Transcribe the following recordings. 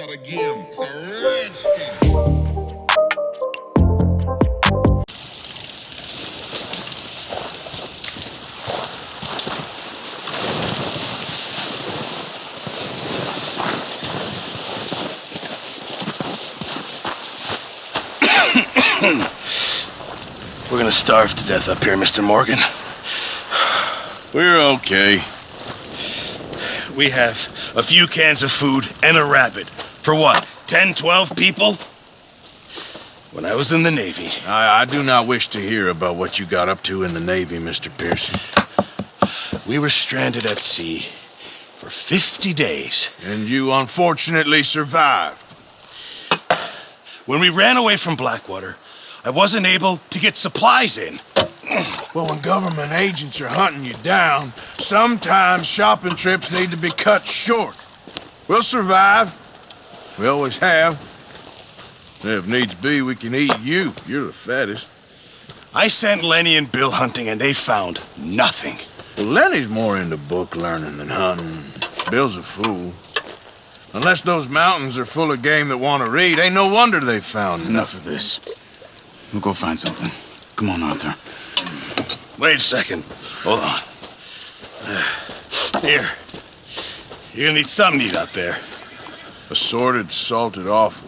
that again. It's a redskin. We're gonna starve to death up here, Mr. Morgan. We're okay. We have a few cans of food and a rabbit. For what, 10, 12 people? When I was in the Navy... I do not wish to hear about what you got up to in the Navy, Mr. Pearson. We were stranded at sea for 50 days. And you unfortunately survived. When we ran away from Blackwater, I wasn't able to get supplies in. Well, when government agents are hunting you down, sometimes shopping trips need to be cut short. We'll survive. We always have. If needs be, we can eat you. You're the fattest. I sent Lenny and Bill hunting, and they found nothing. Well, Lenny's more into book learning than hunting. Bill's a fool. Unless those mountains are full of game that want to read, ain't no wonder they found Enough of this. We'll go find something. Come on, Arthur. Wait a second. Hold on. Here. You're gonna need something to eat out there. Assorted, salted offal.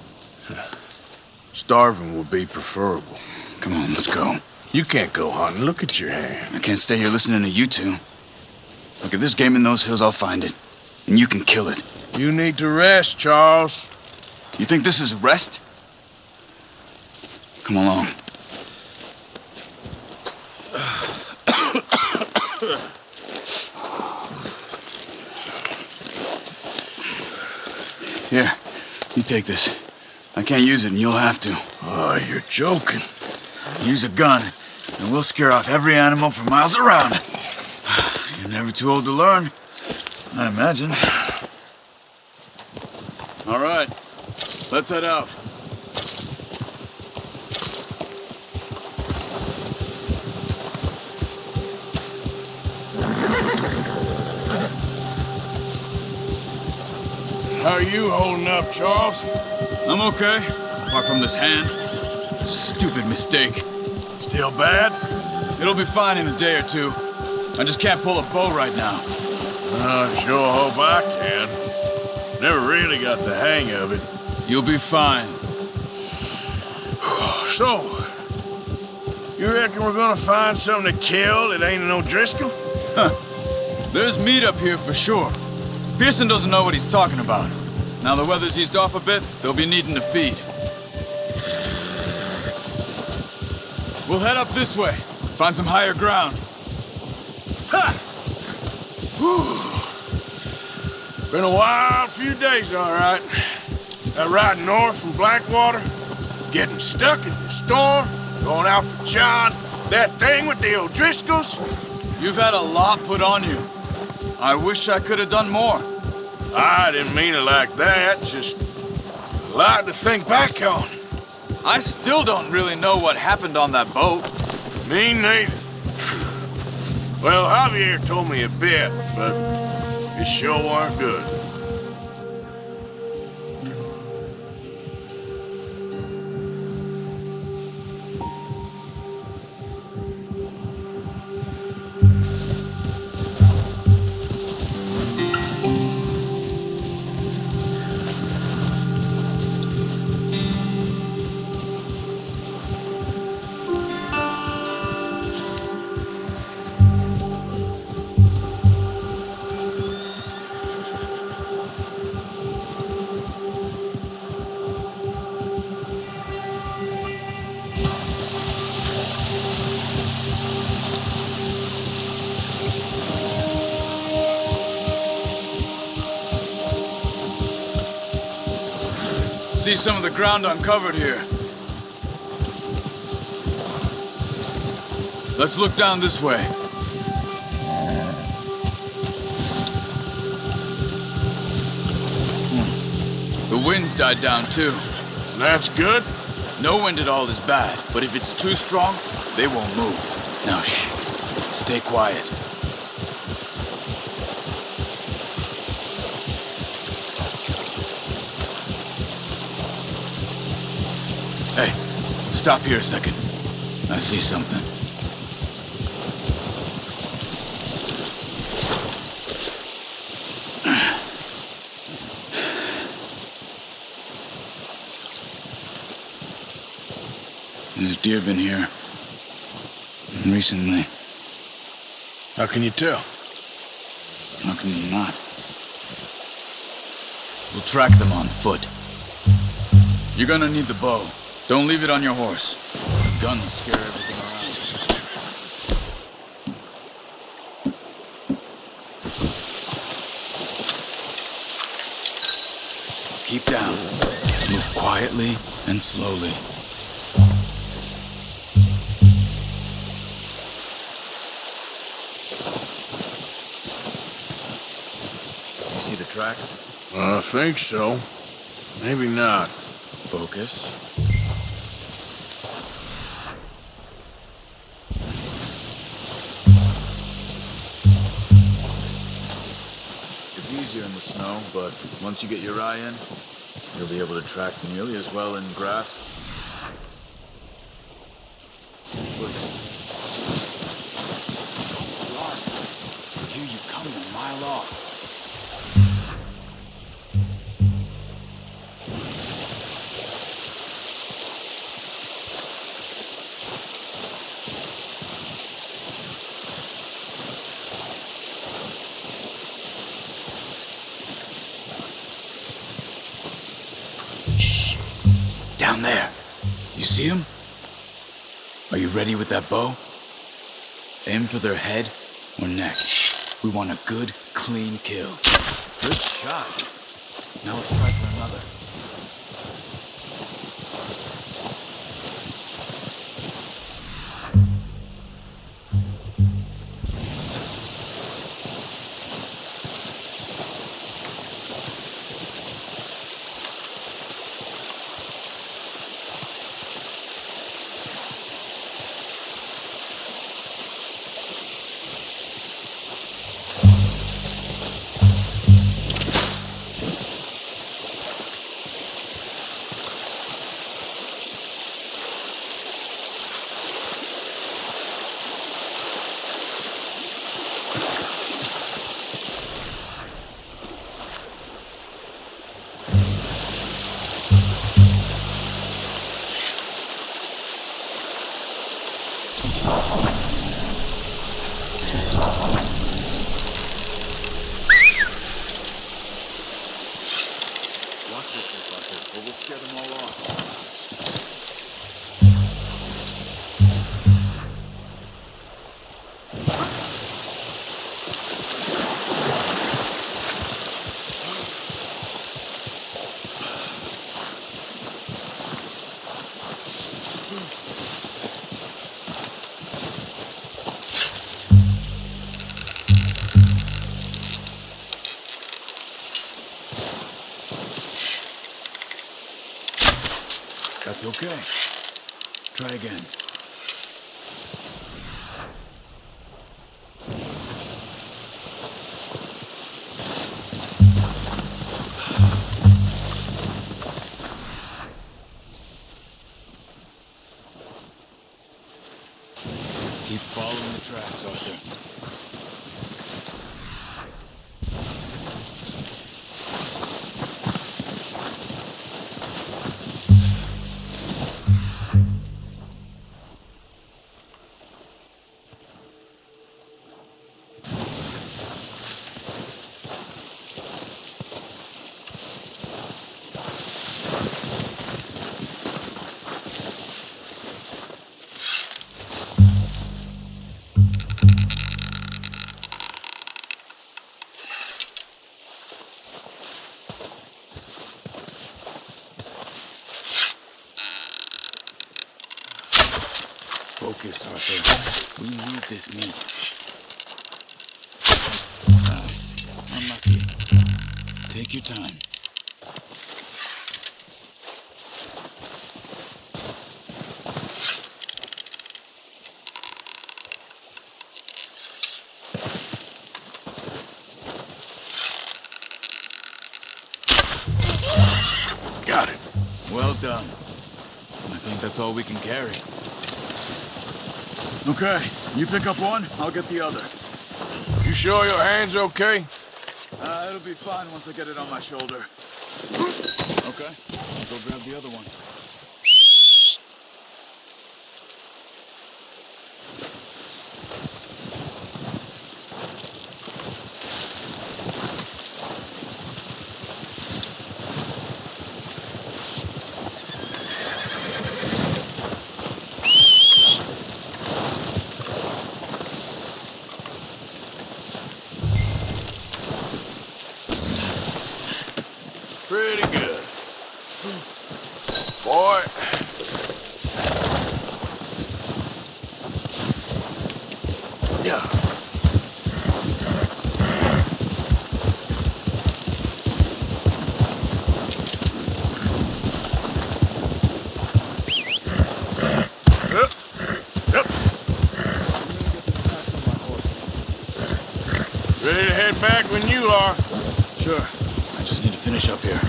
Starving would be preferable. Come on, let's go. You can't go hunting. Look at your hand. I can't stay here listening to you two. Look, if there's game in those hills, I'll find it. And you can kill it. You need to rest, Charles. You think this is rest? Come along. Here, you take this. I can't use it, and you'll have to. Oh, you're joking. Use a gun, and we'll scare off every animal for miles around. You're never too old to learn, I imagine. All right, let's head out. How are you holding up, Charles? I'm okay, apart from this hand. Stupid mistake. Still bad? It'll be fine in a day or two. I just can't pull a bow right now. I sure hope I can. Never really got the hang of it. You'll be fine. So, you reckon we're gonna find something to kill that ain't no Driscoll? Huh. There's meat up here for sure. Pearson doesn't know what he's talking about. Now the weather's eased off a bit, they'll be needing to feed. We'll head up this way, find some higher ground. Ha! Whew. Been a wild few days, all right. That ride north from Blackwater, getting stuck in the storm, going out for John, that thing with the O'Driscolls. You've had a lot put on you. I wish I could have done more. I didn't mean it like that, just a lot to think back on. I still don't really know what happened on that boat. Me neither. Well, Javier told me a bit, but it sure weren't good. See some of the ground uncovered here. Let's look down this way. The wind's died down too. That's good. No wind at all is bad, but if it's too strong, they won't move. Now shh, stay quiet. Stop here a second. I see something. There's deer been here. Recently. How can you tell? How can you not? We'll track them on foot. You're gonna need the bow. Don't leave it on your horse. The gun will scare everything around. Keep down. Move quietly and slowly. You see the tracks? I think so. Maybe not. Focus. It's easier in the snow, but once you get your eye in, you'll be able to track nearly as well in grass. Listen. Run. I hear you coming a mile off. Down there. You see him? Are you ready with that bow? Aim for their head or neck. We want a good, clean kill. Good shot. Now let's try for another. Watch this, fucker, or we'll scare them all off. That's okay. Try again. Keep following the tracks, Arthur. Focus, Arthur. We need this meat. Unlucky. Take your time. Got it. Well done. I think that's all we can carry. Okay, you pick up one, I'll get the other. You sure your hand's okay? It'll be fine once I get it on my shoulder. Okay, I'll go grab the other one. Pretty good. Boy. Yeah. Yep. Ready to head back when you are. Sure. I just need to finish up here.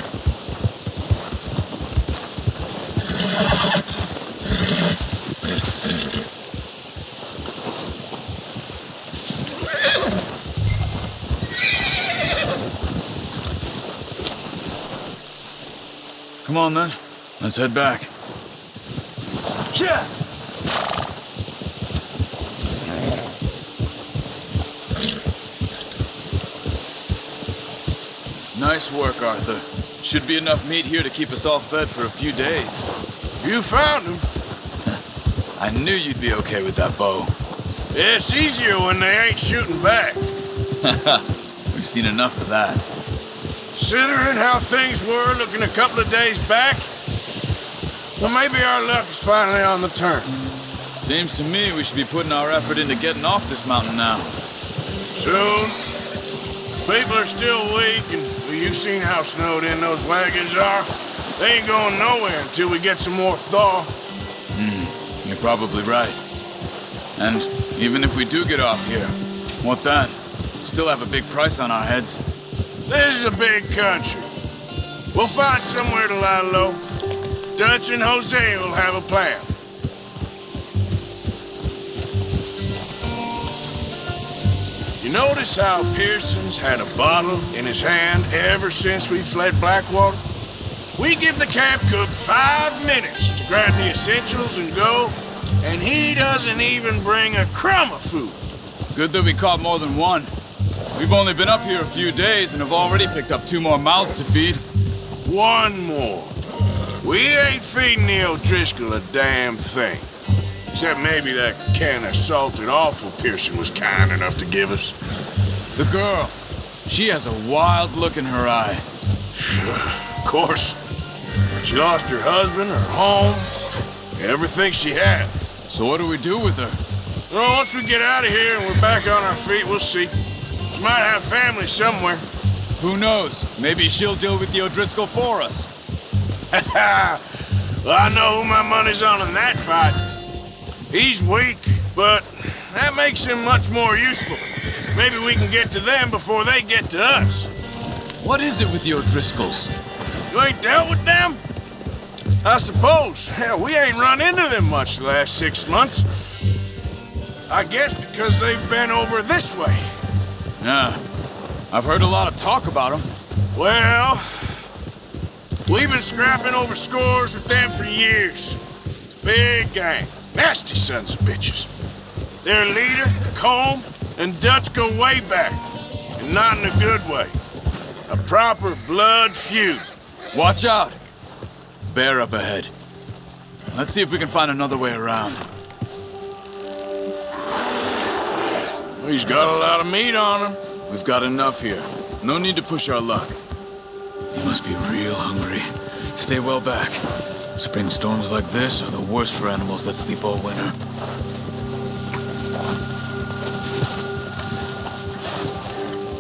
Come on then. Let's head back. Yeah! Nice work, Arthur. Should be enough meat here to keep us all fed for a few days. You found him. I knew you'd be okay with that bow. Yeah, it's easier when they ain't shooting back. We've seen enough of that. Considering how things were looking a couple of days back, well, maybe our luck is finally on the turn. Seems to me we should be putting our effort into getting off this mountain now. Soon. People are still weak, and well, you've seen how snowed in those wagons are. They ain't going nowhere until we get some more thaw. You're probably right. And even if we do get off here, what then? Still have a big price on our heads. This is a big country. We'll find somewhere to lie low. Dutch and Jose will have a plan. You notice how Pearson's had a bottle in his hand ever since we fled Blackwater? We give the camp cook 5 minutes to grab the essentials and go, and he doesn't even bring a crumb of food. Good that we caught more than one. We've only been up here a few days and have already picked up 2 more mouths to feed. One more. We ain't feeding the O'Driscoll a damn thing. Except maybe that can of salted offal Pearson was kind enough to give us. The girl. She has a wild look in her eye. Of course. She lost her husband, her home, everything she had. So what do we do with her? Well, once we get out of here and we're back on our feet, we'll see. She might have family somewhere. Who knows? Maybe she'll deal with the O'Driscoll for us. Well, I know who my money's on in that fight. He's weak, but that makes him much more useful. Maybe we can get to them before they get to us. What is it with the O'Driscolls? You ain't dealt with them? I suppose. Hell, we ain't run into them much the last 6 months. I guess because they've been over this way. Yeah, I've heard a lot of talk about them. Well, we've been scrapping over scores with them for years. Big gang. Nasty sons of bitches. Their leader, Combe, and Dutch go way back. And not in a good way. A proper blood feud. Watch out! Bear up ahead. Let's see if we can find another way around. He's got a lot of meat on him. We've got enough here. No need to push our luck. He must be real hungry. Stay well back. Spring storms like this are the worst for animals that sleep all winter.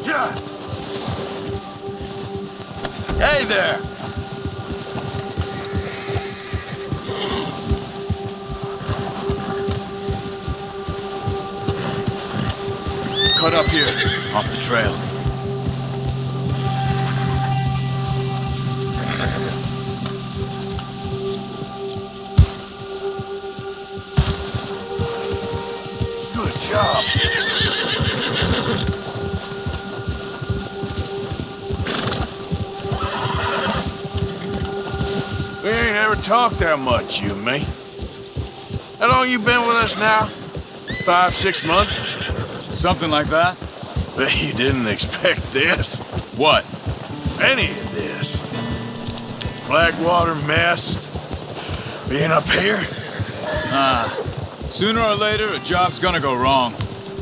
Yeah. Hey there! Cut up here, off the trail. job. We ain't ever talked that much, you and me. How long you been with us now? 5, 6 months? Something like that? But you didn't expect this. What? Any of this. Blackwater mess. Being up here. Sooner or later, a job's gonna go wrong.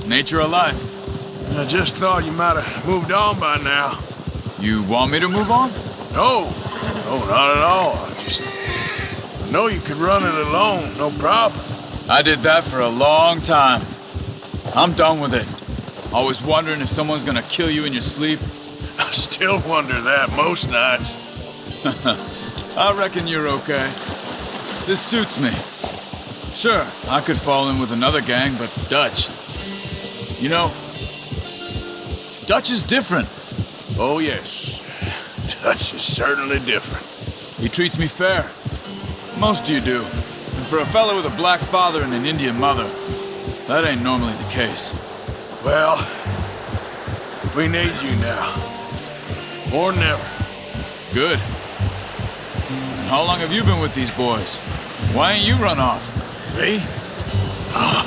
Nature of life. I just thought you might have moved on by now. You want me to move on? No, not at all. I know you could run it alone, no problem. I did that for a long time. I'm done with it. Always wondering if someone's gonna kill you in your sleep. I still wonder that most nights. I reckon you're okay. This suits me. Sure, I could fall in with another gang, but Dutch. You know, Dutch is different. Oh, yes. Dutch is certainly different. He treats me fair. Most of you do. And for a fella with a black father and an Indian mother, that ain't normally the case. Well, we need you now. More than ever. Good. And how long have you been with these boys? Why ain't you run off? Me? Oh,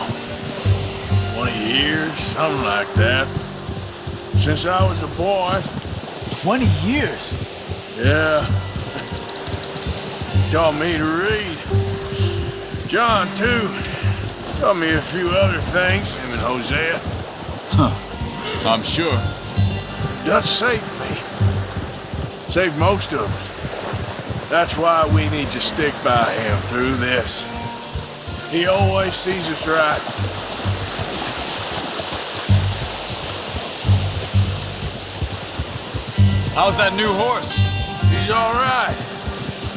20 years, something like that. Since I was a boy. 20 years? Yeah. He taught me to read. John, too. Taught me a few other things, him and Hosea. I'm sure. Dutch saved me. Saved most of us. That's why we need to stick by him through this. He always sees us right. How's that new horse? He's all right.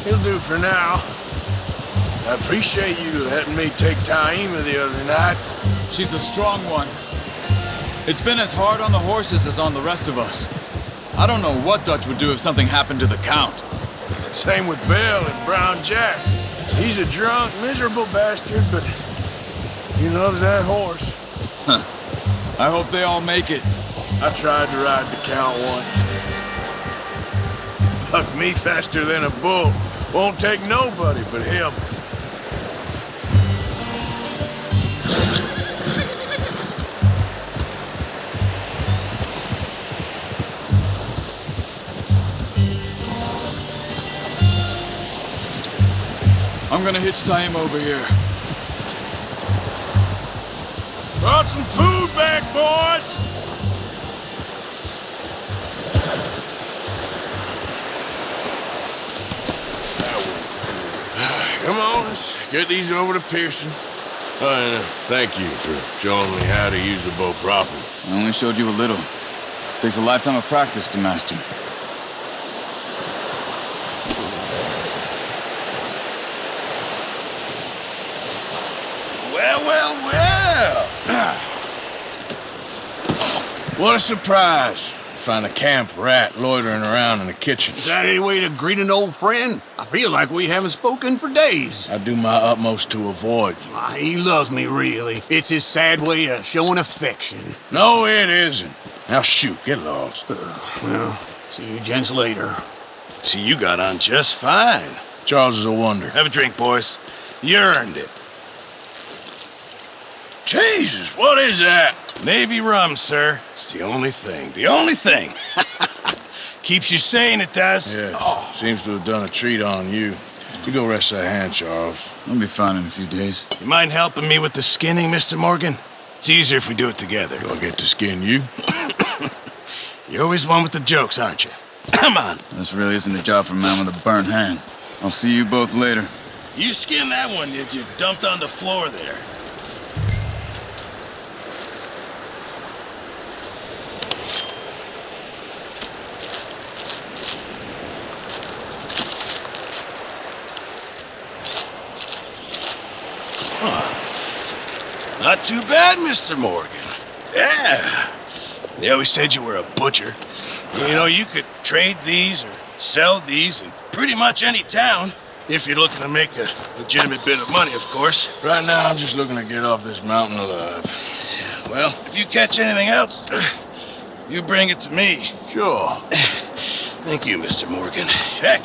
He'll do for now. I appreciate you letting me take Taima the other night. She's a strong one. It's been as hard on the horses as on the rest of us. I don't know what Dutch would do if something happened to the Count. Same with Bill and Brown Jack. He's a drunk, miserable bastard, but he loves that horse. I hope they all make it. I tried to ride the Count once. Bucked me faster than a bull. Won't take nobody but him. I'm gonna hitch Taima over here. Brought some food back, boys! Come on, let's get these over to Pearson. And thank you for showing me how to use the bow properly. I only showed you a little. Takes a lifetime of practice to master. Well. What a surprise. Find a camp rat loitering around in the kitchen. Is that any way to greet an old friend? I feel like we haven't spoken for days. I do my utmost to avoid you. He loves me, really. It's his sad way of showing affection. No, it isn't. Now shoot, get lost. Well, see you gents later. See, you got on just fine. Charles is a wonder. Have a drink, boys. You earned it. Jesus, what is that? Navy rum, sir. It's the only thing. The only thing. Keeps you sane, it does. Yeah, seems to have done a treat on you. You go rest that hand, Charles. I'll be fine in a few days. You mind helping me with the skinning, Mr. Morgan? It's easier if we do it together. Do I get to skin you? You're always one with the jokes, aren't you? Come on. This really isn't a job for a man with a burnt hand. I'll see you both later. You skinned that one that you dumped on the floor there. Not too bad, Mr. Morgan. Yeah. They always said you were a butcher. You know, you could trade these or sell these in pretty much any town. If you're looking to make a legitimate bit of money, of course. Right now, I'm just looking to get off this mountain alive. Well, if you catch anything else, you bring it to me. Sure. Thank you, Mr. Morgan. Heck,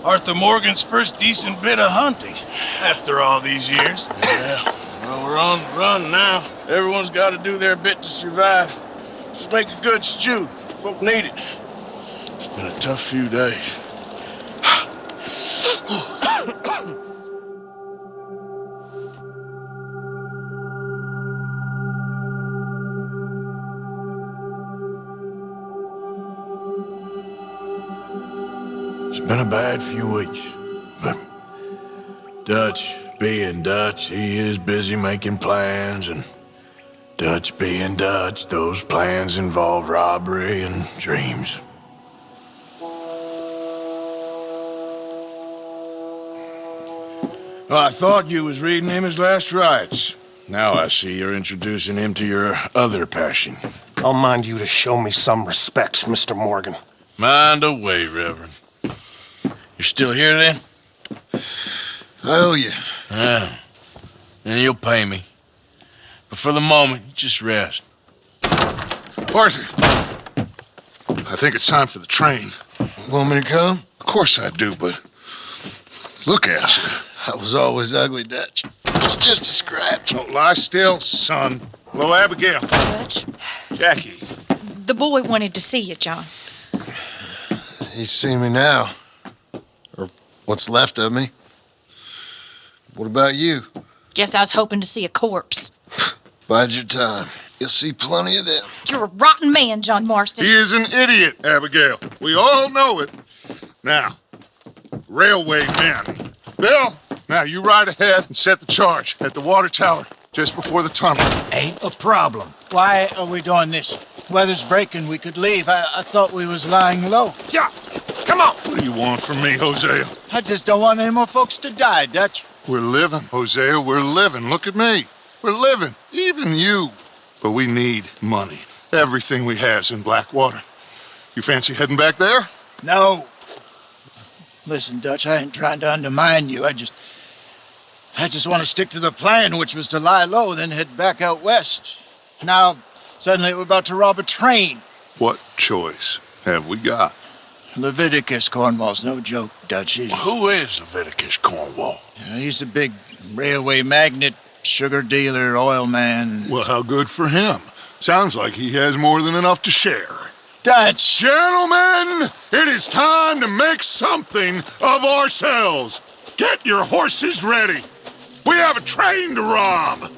Arthur Morgan's first decent bit of hunting after all these years. Yeah, well, we're on the run now. Everyone's got to do their bit to survive. Just make a good stew. Folk need it. It's been a tough few days. It's been a bad few weeks, but Dutch being Dutch, he is busy making plans, and Dutch being Dutch, those plans involve robbery and dreams. Well, I thought you was reading him his last rites. Now I see you're introducing him to your other passion. I'll mind you to show me some respect, Mr. Morgan. Mind away, Reverend. You're still here, then? I owe you. Yeah. And you'll pay me. But for the moment, just rest. Arthur, I think it's time for the train. Want me to come? Of course I do, but look at you. I was always ugly, Dutch. It's just a scratch. Don't lie still, son. Hello, Abigail. Dutch, Jackie. the boy wanted to see you, John. He's seen me now. Or what's left of me. What about you? Guess I was hoping to see a corpse. Bide your time. You'll see plenty of them. You're a rotten man, John Marston. He is an idiot, Abigail. We all know it. Now, railway men. Bill, now you ride ahead and set the charge at the water tower just before the tunnel. Ain't a problem. Why are we doing this? Weather's breaking, we could leave. I thought we was lying low. Yeah, come on. What do you want from me, Hosea? I just don't want any more folks to die, Dutch. We're living, Hosea, we're living. Look at me. We're living, even you. But we need money. Everything we has in Blackwater. You fancy heading back there? No. Listen, Dutch, I ain't trying to undermine you. I just want to stick to the plan, which was to lie low, then head back out west. Now, suddenly we're about to rob a train. What choice have we got? Leviticus Cornwall's no joke, Dutch. Who is Leviticus Cornwall? He's a big railway magnate, sugar dealer, oil man. Well, how good for him. Sounds like he has more than enough to share. Dutch! Gentlemen, it is time to make something of ourselves. Get your horses ready. We have a train to rob.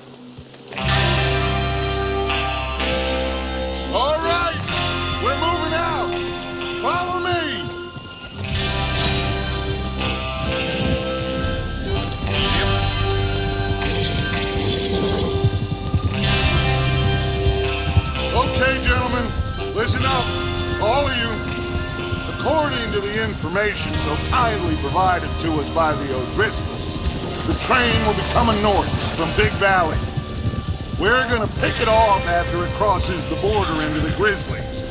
All right, we're moving out. Follow me. Okay, gentlemen, listen up, all of you. According to the information so kindly provided to us by the O'Driscolls, the train will be coming north from Big Valley. We're gonna pick it off after it crosses the border into the Grizzlies.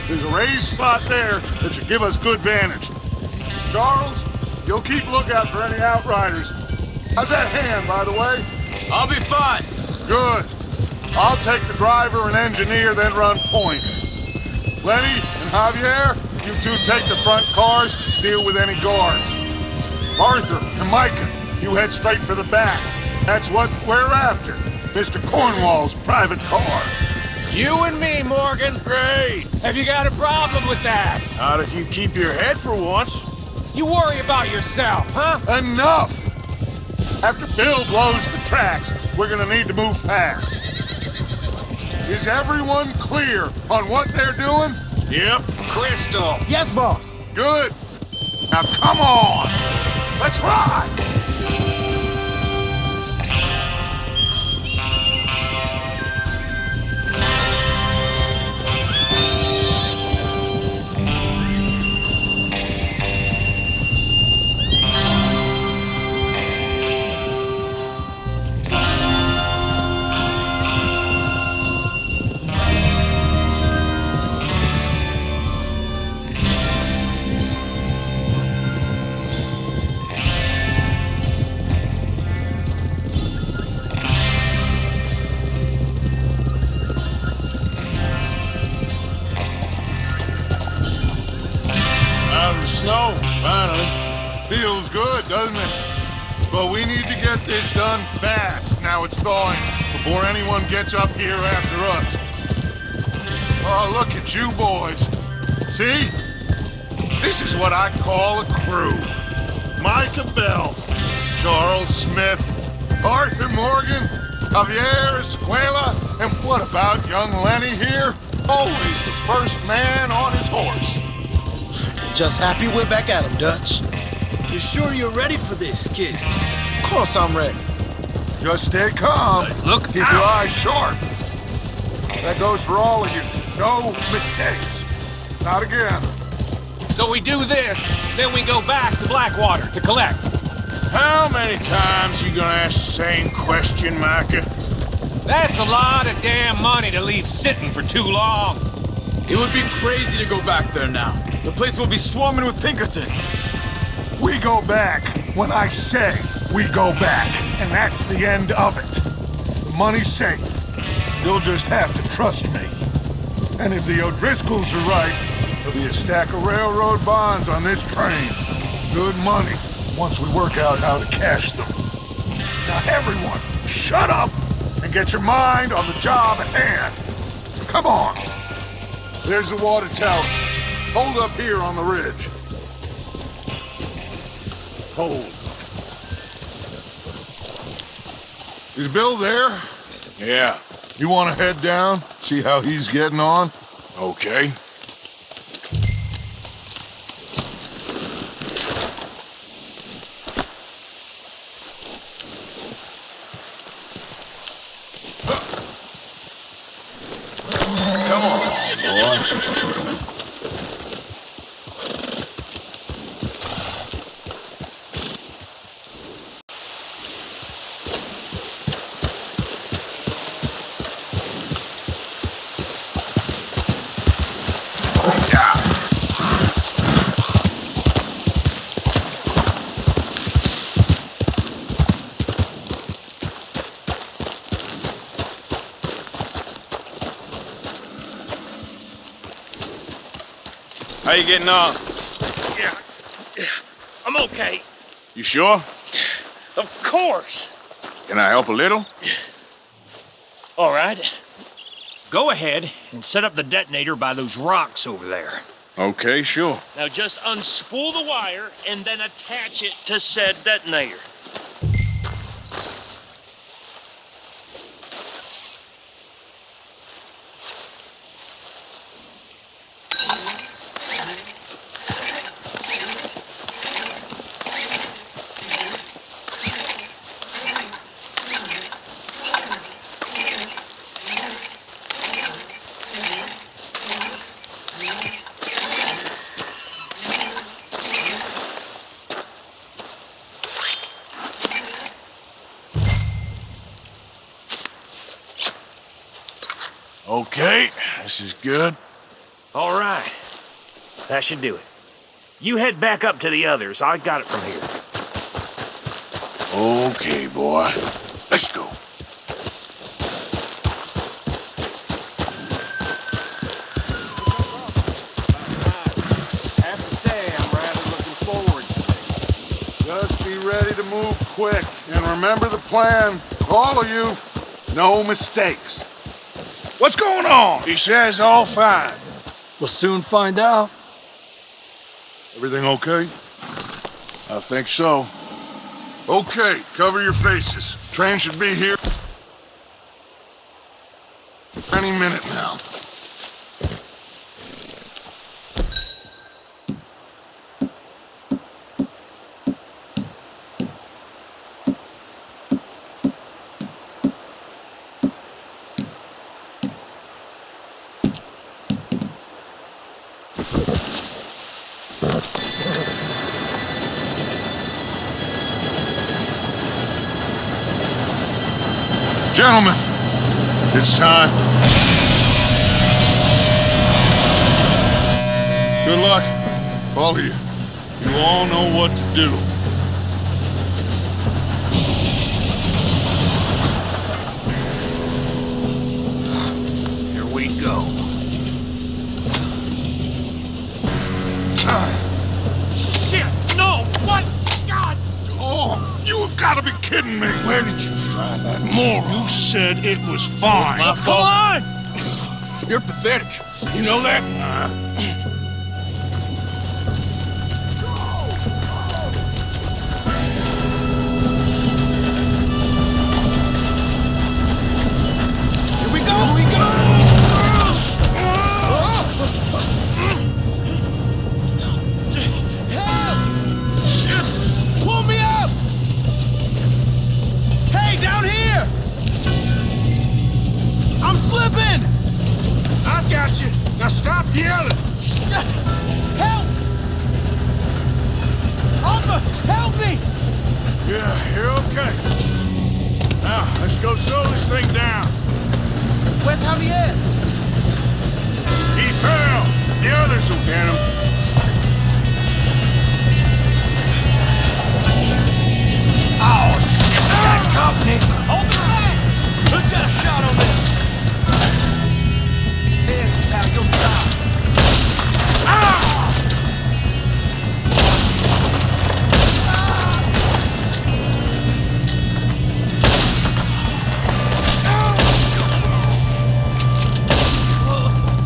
There's a raised spot there that should give us good vantage. Charles, you'll keep lookout for any outriders. How's that hand, by the way? I'll be fine. Good. I'll take the driver and engineer, then run point. Lenny and Javier, you two take the front cars, deal with any guards. Arthur and Micah, you head straight for the back. That's what we're after. Mr. Cornwall's private car. You and me, Morgan. Great. Have you got a problem with that? Not if you keep your head for once. You worry about yourself, huh? Enough! After Bill blows the tracks, we're gonna need to move fast. Is everyone clear on what they're doing? Yep. Crystal. Yes, boss. Good. Now come on! Let's ride! snow, finally. Feels good, doesn't it? But we need to get this done fast. Now it's thawing, before anyone gets up here after us. Oh, look at you boys. See? This is what I call a crew. Micah Bell, Charles Smith, Arthur Morgan, Javier Escuela, and what about young Lenny here? Always the first man on his horse. Just happy we're back at him, Dutch. You sure you're ready for this, kid? Of course I'm ready. Just stay calm. Look Keep out. your eyes sharp. That goes for all of you. No mistakes. Not again. So we do this, then we go back to Blackwater to collect. How many times you gonna ask the same question, Micah? That's a lot of damn money to leave sitting for too long. It would be crazy to go back there now. The place will be swarming with Pinkertons. We go back when I say we go back, and that's the end of it. The money's safe. You'll just have to trust me. And if the O'Driscolls are right, there'll be a stack of railroad bonds on this train. Good money, once we work out how to cash them. Now everyone, shut up and get your mind on the job at hand. Come on. There's the water tower. Hold up here on the ridge. Hold. Is Bill there? Yeah, You want to head down, see how he's getting on? okay. Come on, boy. How you getting on? Yeah, I'm okay. You sure? Of course. Can I help a little? All right. Go ahead and set up the detonator by those rocks over there. Okay, sure. Now just unspool the wire and then attach it to said detonator. Okay, this is good. All right. That should do it. You head back up to the others. I got it from here. Okay, boy. Let's go. I have to say, I'm rather looking forward to it. Just be ready to move quick. And remember the plan. All of you, no mistakes. What's going on? He says all fine. We'll soon find out. Everything okay? I think so. Okay, cover your faces. Train should be here any minute now. Gentlemen, it's time. Good luck, all of you. You all know what to do. Here we go. be kidding me! Where did you find that moron? You said it was fine. My fault. Come on! You're pathetic. You know that? Here we go! Here we go! Help! Pull me up! Hey, down here! I'm slipping! I got you. Now stop yelling. Help! Arthur, help me! Yeah, you're okay. Now, let's go slow this thing down. Where's Javier? He fell. The others will get him. Oh, shit! I got company! Hold the flag! Who's got a shot on this? This is how you'll die.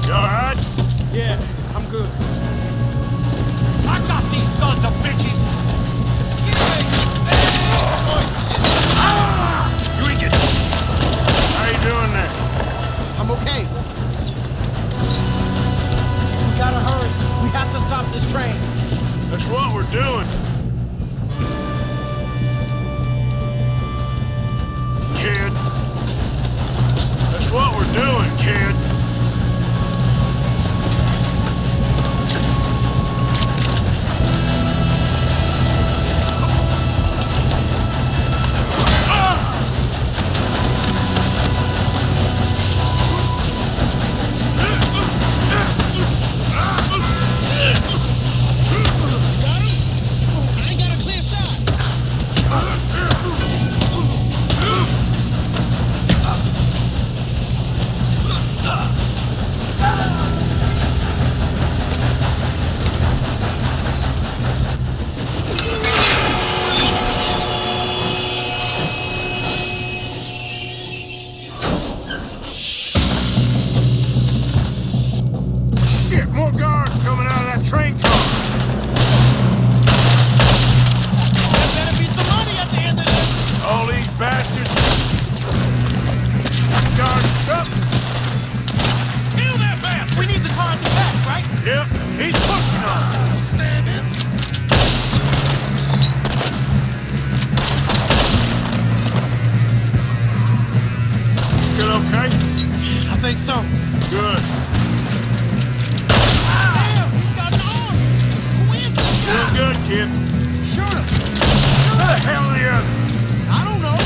You all right? Yeah, I'm good. I got these sons of bitches! You ain't getting... How you doing there? I'm okay. We gotta hurry. We have to stop this train. That's what we're doing. Kid. That's what we're doing, kid. I ain't got a clear shot. Shit, more guards coming out of that train car. There better be some money at the end of this. All these bastards guarding something. Kill that bastard. We need the car at the back, right? Yep, keep pushing on. Stand in. Still okay? I think so. Good. Damn, he's got an arm. Who is this Still guy? good, kid. Shoot him. Who the hell are the others? I don't know.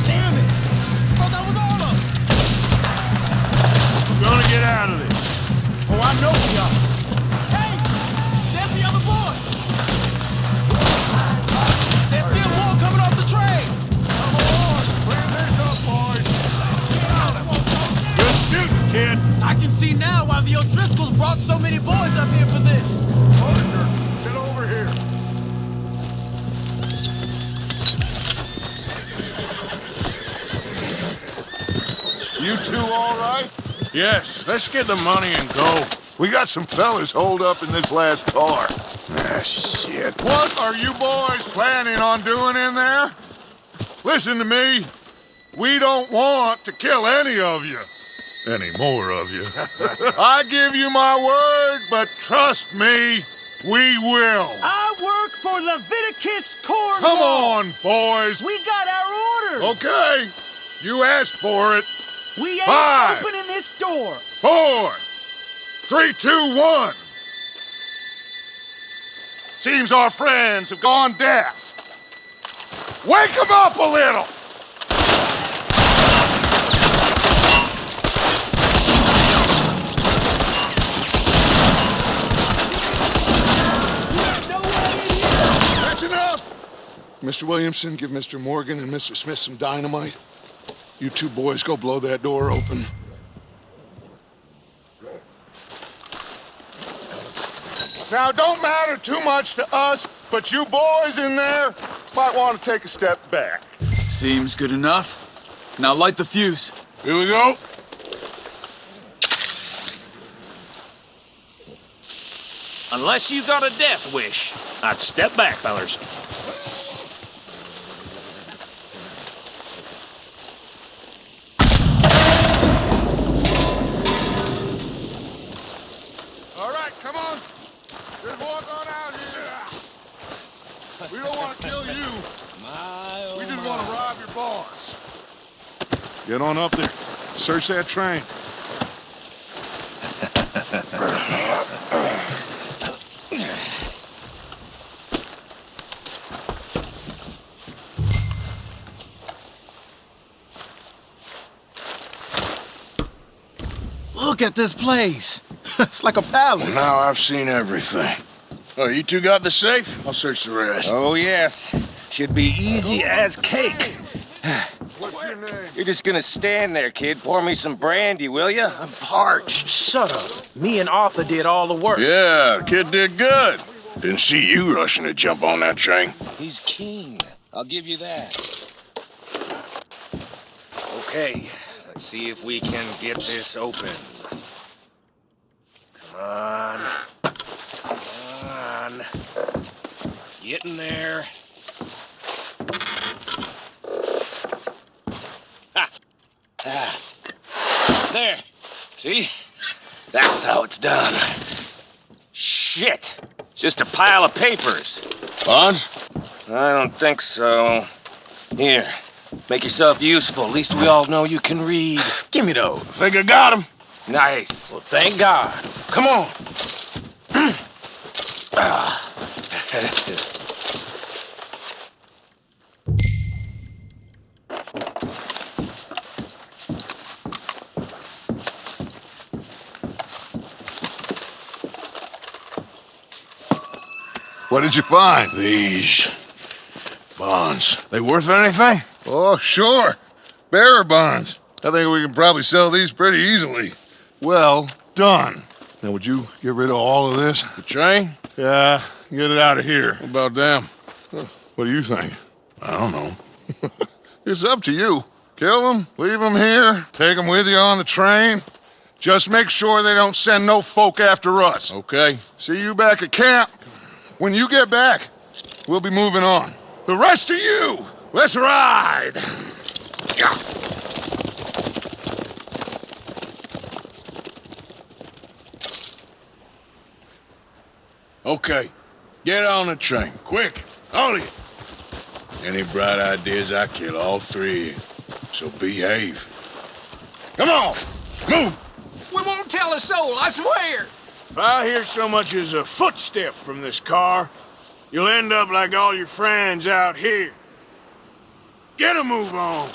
Damn it. I thought that was all of them. We're gonna get out of this. Oh, I know we are. Hey, there's the other boy. There's still more coming off the train. Come on, bring this up, boys. Good shooting, kid. I can see now why the O'Driscolls brought so many boys up here for this. Partner, get over here. You two all right? Yes, let's get the money and go. We got some fellas holed up in this last car. Ah, shit. What are you boys planning on doing in there? Listen to me. We don't want to kill any of you. Any more of you. I give you my word, but trust me, we will. I work for Leviticus Cornwall! Come on, boys. We got our orders! Okay, you asked for it. We ain't 5, opening this door! 4, 3, 2, 1. Seems our friends have gone deaf. Wake them up a little! That's enough! Mr. Williamson, give Mr. Morgan and Mr. Smith some dynamite. You two boys go blow that door open. Now, it don't matter too much to us, but you boys in there might want to take a step back. Seems good enough. Now light the fuse. Here we go. Unless you got a death wish, I'd step back, fellers. All right, come on. Just walk on out here. We don't want to kill you. We just want to rob your boss. Get on up there. Search that train. Look at this place. It's like a palace. Now I've seen everything. Oh, you two got the safe? I'll search the rest. Oh, yes. Should be easy as cake. What's your name? You're just gonna stand there, kid. Pour me some brandy, will you? I'm parched. Shut up. Me and Arthur did all the work. Yeah, the kid did good. Didn't see you rushing to jump on that train. He's keen. I'll give you that. Okay, let's see if we can get this open. Come on. Come on. Get in there. Ha! Ah. There. See? That's how it's done. Shit! Just a pile of papers. Bonds? I don't think so. Here, make yourself useful. At least we all know you can read. Give me those. Think I got him? Nice. Well, thank God. Come on. What did you find? These bonds. They worth anything? Oh, sure. Bearer bonds. I think we can probably sell these pretty easily. Well done. Now, would you get rid of all of this? The train? Yeah, get it out of here. What about them? What do you think? I don't know. It's up to you. Kill them, leave them here, take them with you on the train. Just make sure they don't send no folk after us. Okay. See you back at camp. When you get back, we'll be moving on. The rest of you, let's ride! Okay. Get on the train. Quick. All of you. Any bright ideas, I kill all three of you. So behave. Come on! Move! We won't tell a soul, I swear. If I hear so much as a footstep from this car, you'll end up like all your friends out here. Get a move on.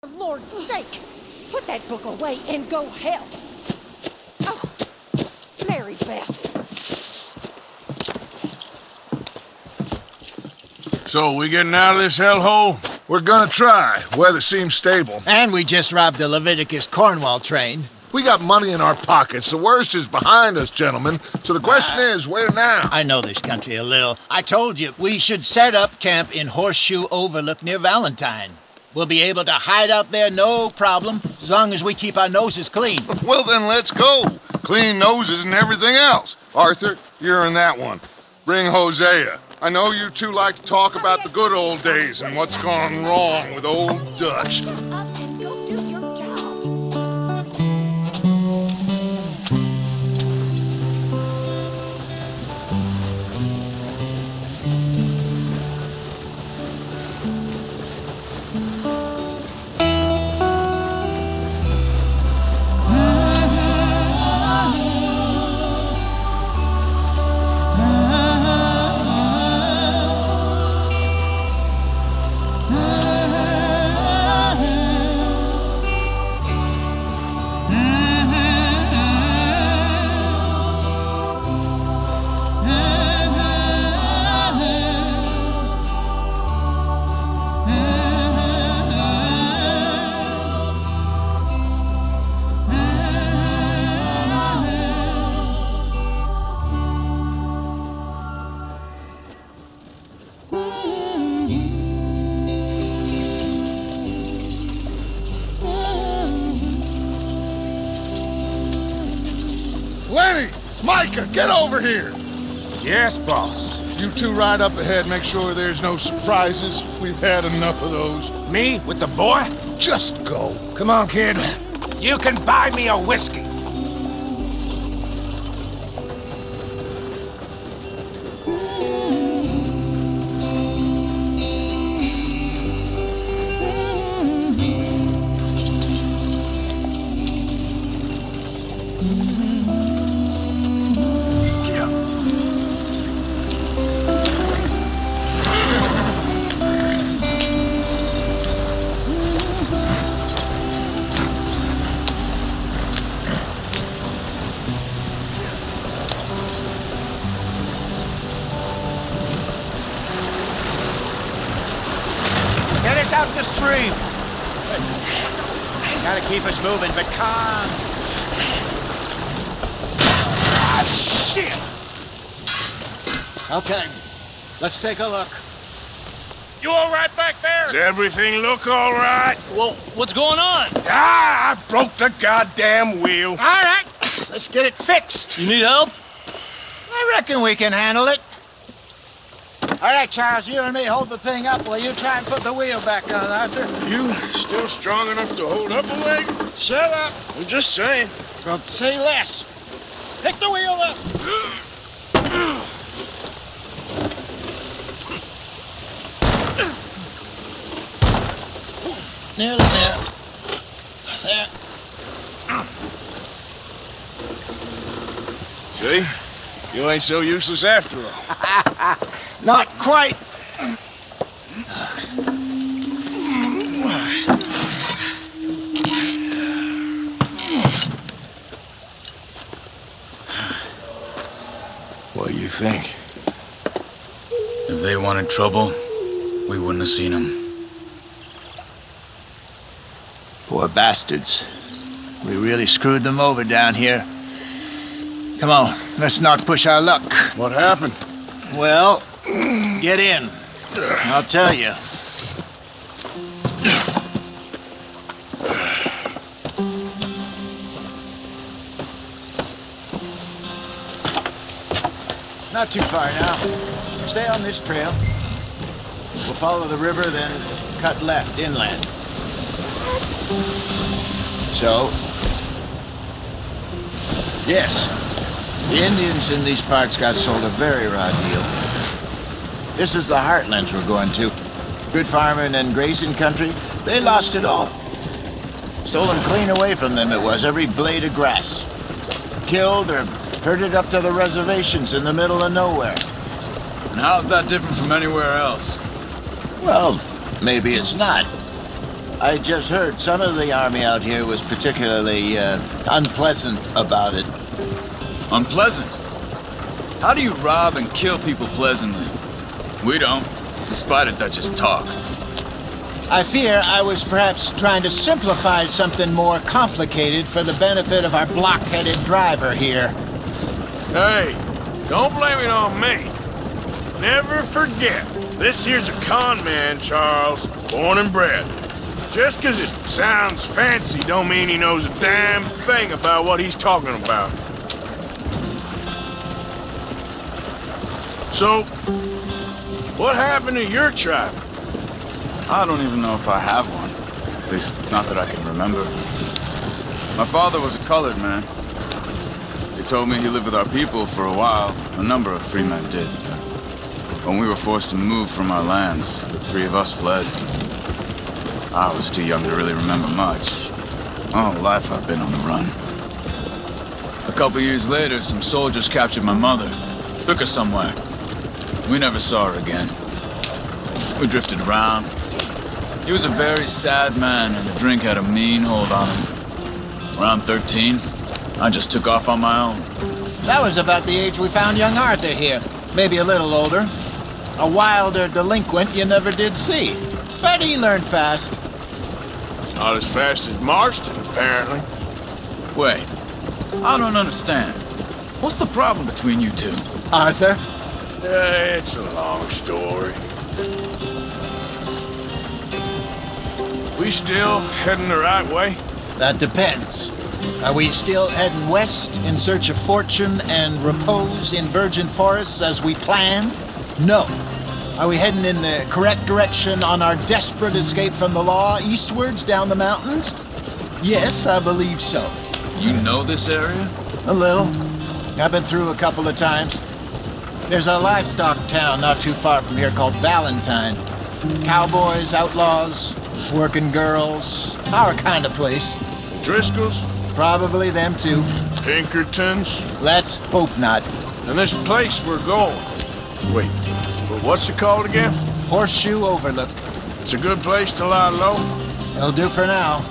For Lord's sake, put that book away and go help. Oh, Mary Beth. So, we getting out of this hellhole? We're gonna try. Weather seems stable. And we just robbed the Leviticus Cornwall train. We got money in our pockets. The worst is behind us, gentlemen. So the question is, where now? I know this country a little. I told you, we should set up camp in Horseshoe Overlook near Valentine. We'll be able to hide out there no problem, as long as we keep our noses clean. Well, then let's go. Clean noses and everything else. Arthur, you're in that one. Bring Hosea. I know you two like to talk about the good old days and what's gone wrong with old Dutch. Up and go do your job. Micah, get over here! Yes, boss. You two ride up ahead, make sure there's no surprises. We've had enough of those. Me with the boy? Just go. Come on, kid. You can buy me a whiskey. Get us out the stream. Gotta keep us moving, but calm. Ah, shit! Okay, let's take a look. You all right back there? Does everything look all right? Well, what's going on? Ah, I broke the goddamn wheel. All right, let's get it fixed. You need help? I reckon we can handle it. All right, Charles, you and me hold the thing up while you try and put the wheel back on, Arthur. You still strong enough to hold up a wagon? Shut up. I'm just saying. Well, say less. Pick the wheel up. Nearly there. There. See? You ain't so useless after all. Not quite. What do you think? If they wanted trouble, we wouldn't have seen them. Poor bastards. We really screwed them over down here. Come on, let's not push our luck. What happened? Well, get in. I'll tell you. Not too far now. Stay on this trail. We'll follow the river, then cut left inland. So, yes, the Indians in these parts got sold a very raw deal. This is the heartlands we're going to. Good farming and grazing country, they lost it all. Stolen clean away from them it was, every blade of grass. Killed or herded up to the reservations in the middle of nowhere. And how's that different from anywhere else? Well, maybe it's not. I just heard some of the army out here was particularly unpleasant about it. Unpleasant? How do you rob and kill people pleasantly? We don't, despite it Dutch's talk. I fear I was perhaps trying to simplify something more complicated for the benefit of our block-headed driver here. Hey, don't blame it on me. Never forget, this here's a con man, Charles, born and bred. Just 'cause it sounds fancy don't mean he knows a damn thing about what he's talking about. So, what happened to your tribe? I don't even know if I have one. At least, not that I can remember. My father was a colored man. He told me he lived with our people for a while. A number of free men did. When we were forced to move from our lands, the three of us fled. I was too young to really remember much. My whole life I've been on the run. A couple years later, some soldiers captured my mother. Took her somewhere. We never saw her again. We drifted around. He was a very sad man, and the drink had a mean hold on him. Around 13, I just took off on my own. That was about the age we found young Arthur here. Maybe a little older. A wilder delinquent you never did see. But he learned fast. Not as fast as Marston, apparently. Wait, I don't understand. What's the problem between you two? Arthur? It's a long story. We still heading the right way? That depends. Are we still heading west in search of fortune and repose in virgin forests as we planned? No. Are we heading in the correct direction on our desperate escape from the law eastwards down the mountains? Yes, I believe so. You know this area? A little. I've been through a couple of times. There's a livestock town not too far from here called Valentine. Cowboys, outlaws, working girls, our kind of place. Driscoll's? Probably them too. Pinkertons? Let's hope not. And this place we're going. Wait, but what's it called again? Horseshoe Overlook. It's a good place to lie low? It'll do for now.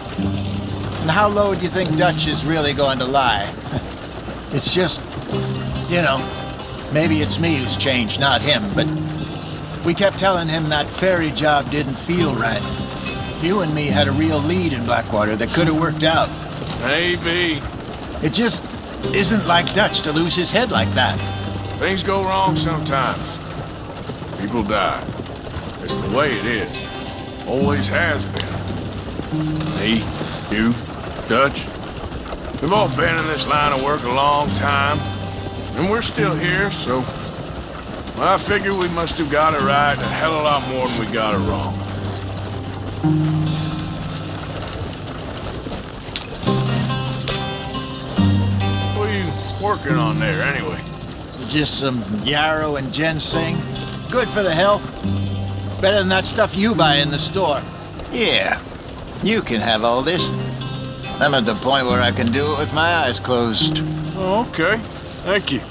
And how low do you think Dutch is really going to lie? It's just, you know, maybe it's me who's changed, not him, but we kept telling him that ferry job didn't feel right. You and me had a real lead in Blackwater that could have worked out. Maybe. It just isn't like Dutch to lose his head like that. Things go wrong sometimes. People die. It's the way it is. Always has been. Me, you, Dutch. We've all been in this line of work a long time. And we're still here, so... I figure we must have got it right a hell of a lot more than we got it wrong. What are you working on there, anyway? Just some yarrow and ginseng. Good for the health. Better than that stuff you buy in the store. Yeah, you can have all this. I'm at the point where I can do it with my eyes closed. Oh, okay. Thank you.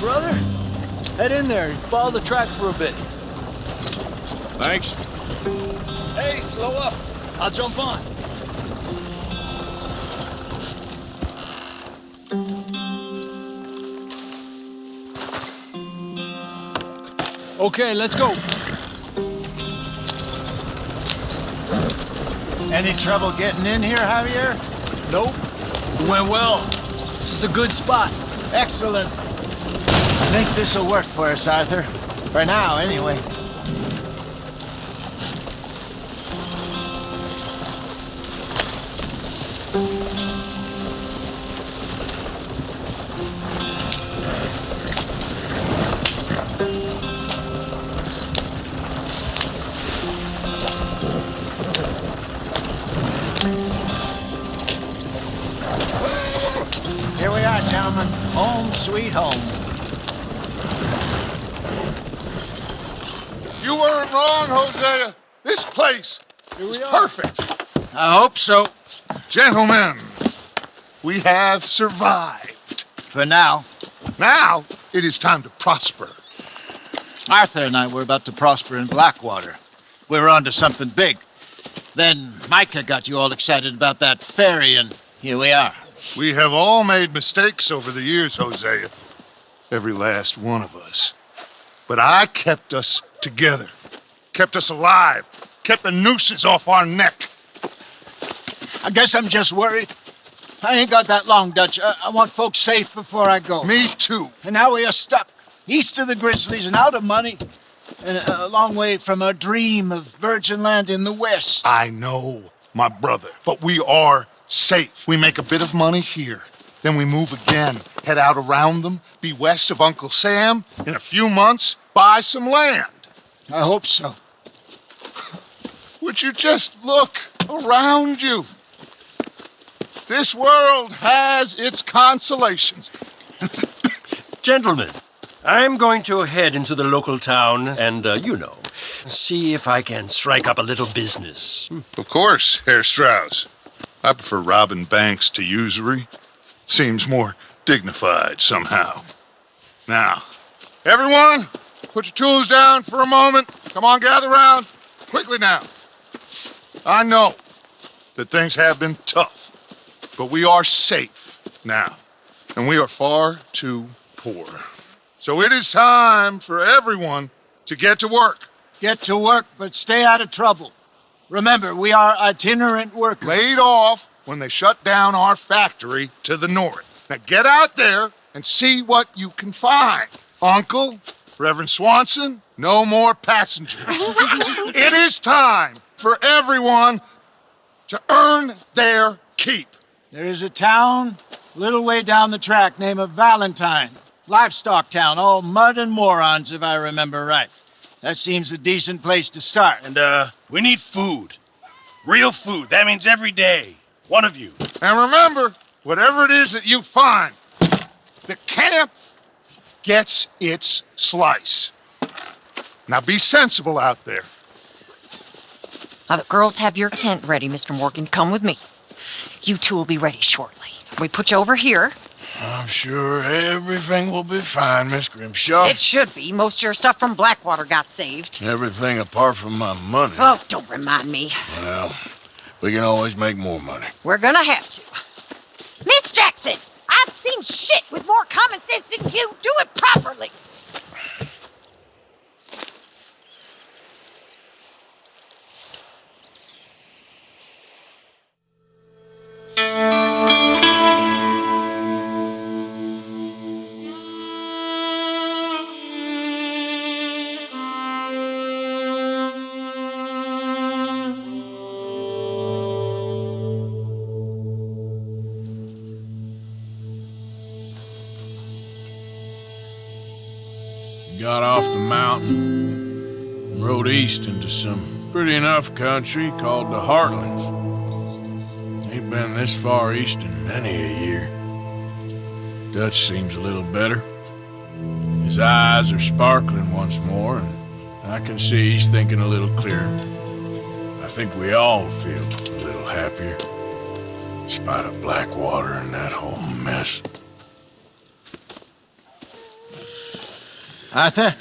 Brother. Head in there and follow the track for a bit. Thanks. Hey, slow up. I'll jump on. Okay, let's go. Any trouble getting in here, Javier? Nope. It went well. This is a good spot. Excellent. I think this'll work for us, Arthur. For now, anyway. Here we are, gentlemen. Home sweet home. You weren't wrong, Hosea. This place is perfect. I hope so. Gentlemen, we have survived. For now. Now, it is time to prosper. Arthur and I were about to prosper in Blackwater. We were on to something big. Then Micah got you all excited about that ferry, and here we are. We have all made mistakes over the years, Hosea. Every last one of us. But I kept us together. Kept us alive. Kept the nooses off our neck. I guess I'm just worried. I ain't got that long, Dutch. I want folks safe before I go. Me too. And now we are stuck. East of the Grizzlies and out of money. And a long way from our dream of virgin land in the west. I know, my brother. But we are safe. We make a bit of money here. Then we move again. Head out around them. Be west of Uncle Sam. In a few months, buy some land. I hope so. Would you just look around you? This world has its consolations. Gentlemen, I'm going to head into the local town and, see if I can strike up a little business. Of course, Herr Strauss. I prefer robbing banks to usury. Seems more dignified somehow. Now, everyone, put your tools down for a moment. Come on, gather round. Quickly now. I know that things have been tough. but we are safe now, and we are far too poor. So it is time for everyone to get to work. Get to work, but stay out of trouble. Remember, we are itinerant workers. Laid off when they shut down our factory to the north. Now get out there and see what you can find. Uncle, Reverend Swanson, no more passengers. It is time for everyone to earn their keep. There is a town a little way down the track named Valentine. Livestock town, all mud and morons, if I remember right. That seems a decent place to start. And, we need food. Real food. That means every day. One of you. And remember, whatever it is that you find, the camp gets its slice. Now be sensible out there. Now the girls have your tent ready, Mr. Morgan. Come with me. You two will be ready shortly. We put you over here. I'm sure everything will be fine, Miss Grimshaw. It should be. Most of your stuff from Blackwater got saved. Everything apart from my money. Oh, don't remind me. Well, we can always make more money. We're gonna have to. Miss Jackson, I've seen shit with more common sense than you. Do it properly. Got off the mountain and rode east into some pretty enough country called the Heartlands. Ain't been this far east in many a year. Dutch seems a little better. His eyes are sparkling once more, and I can see he's thinking a little clearer. I think we all feel a little happier, in spite of Blackwater and that whole mess. Arthur?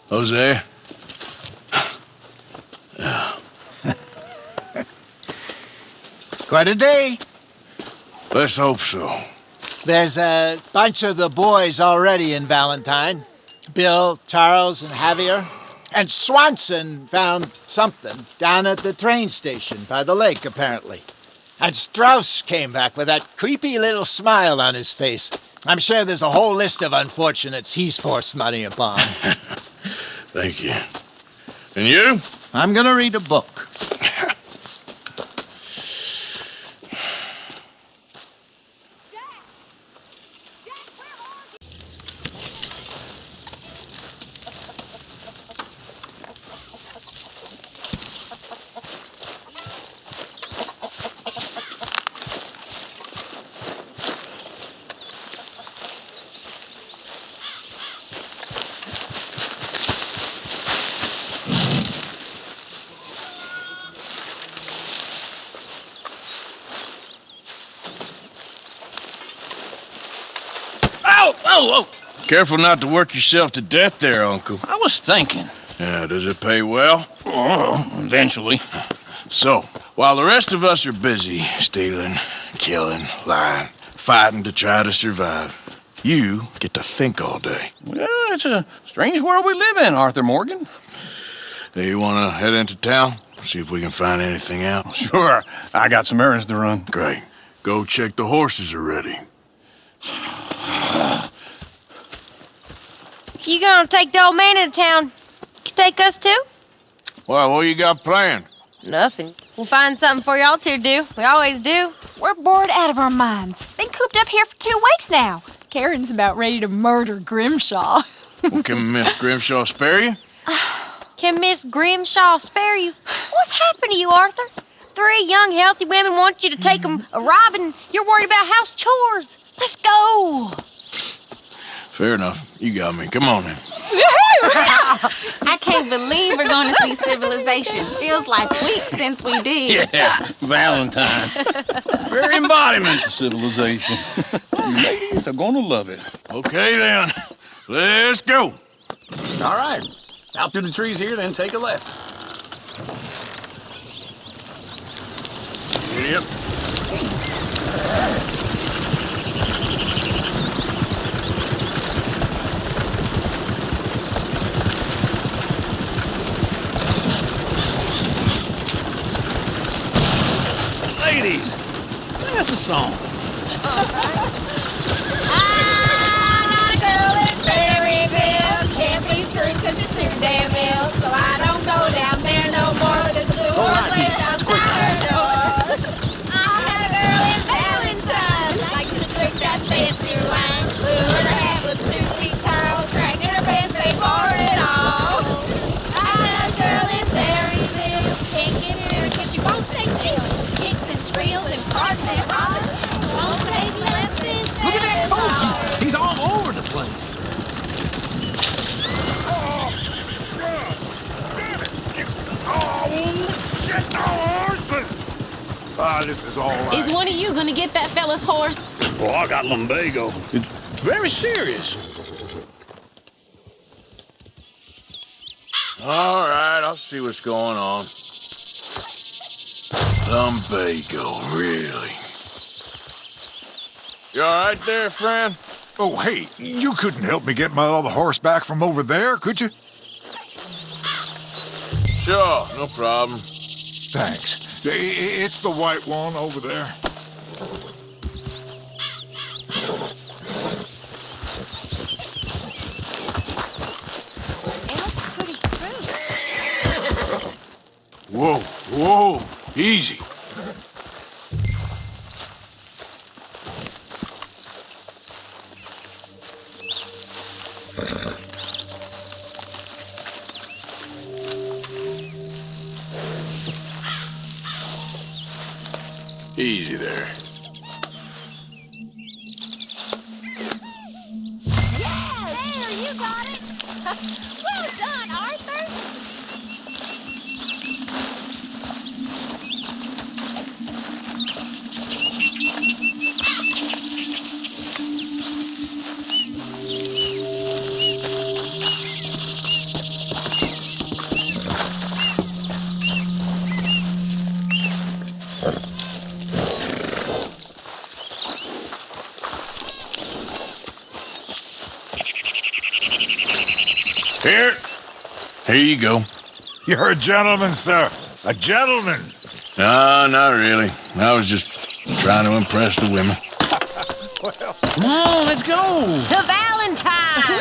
Hosea? Quite a day. Let's hope so. There's a bunch of the boys already in Valentine. Bill, Charles, and Javier. And Swanson found something down at the train station by the lake, apparently. And Strauss came back with that creepy little smile on his face. I'm sure there's a whole list of unfortunates he's forced money upon. Thank you. And you? I'm gonna read a book. Oh! Careful not to work yourself to death there, Uncle. I was thinking. Yeah, does it pay well? Oh, eventually. So, while the rest of us are busy stealing, killing, lying, fighting to try to survive, you get to think all day. Well, it's a strange world we live in, Arthur Morgan. Hey, you want to head into town? See if we can find anything out? Sure. I got some errands to run. Great. Go check the horses are ready. You gonna take the old man into town? You take us too? Well, what you got planned? Nothing. We'll find something for y'all to do. We always do. We're bored out of our minds. Been cooped up here for 2 weeks now. Karen's about ready to murder Grimshaw. Well, can Miss Grimshaw spare you? Can Miss Grimshaw spare you? What's happened to you, Arthur? 3 young, healthy women want you to take them a robbing. You're worried about house chores. Let's go. Fair enough. You got me. Come on then. I can't believe we're going to see civilization. Feels like weeks since we did. Yeah, Valentine. Very embodiment of civilization. You ladies are going to love it. Okay then. Let's go. All right. Out through the trees here, then take a left. Yep. Ladies, sing us a song. Can't be screwed cause she's too damn ill. So I don't go down there no more. This blue horse lays outside her door. I had a girl in Valentine. Likes to drink that fancy wine. Blue in her hat was 2 feet tall. Cracking her pants, paid for it all. I had a girl in Berryville. Can't get her cause she won't stay still. She kicks and squeals and farts and hollers. Won't take less than 7 Look at that coach. He's all over the place. This is all right. Is one of you gonna get that fella's horse? Well, I got lumbago. It's very serious. All right, I'll see what's going on. Lumbago, really? You all right there, friend? Oh, hey, you couldn't help me get my other horse back from over there, could you? Sure, no problem. Thanks. It's the white one over there. Whoa, whoa, easy. Easy there. Yeah, there, you got it. Well done, Arthur. Here you go. You're a gentleman, sir. A gentleman. No, not really. I was just trying to impress the women. Come on, let's go. To Valentine.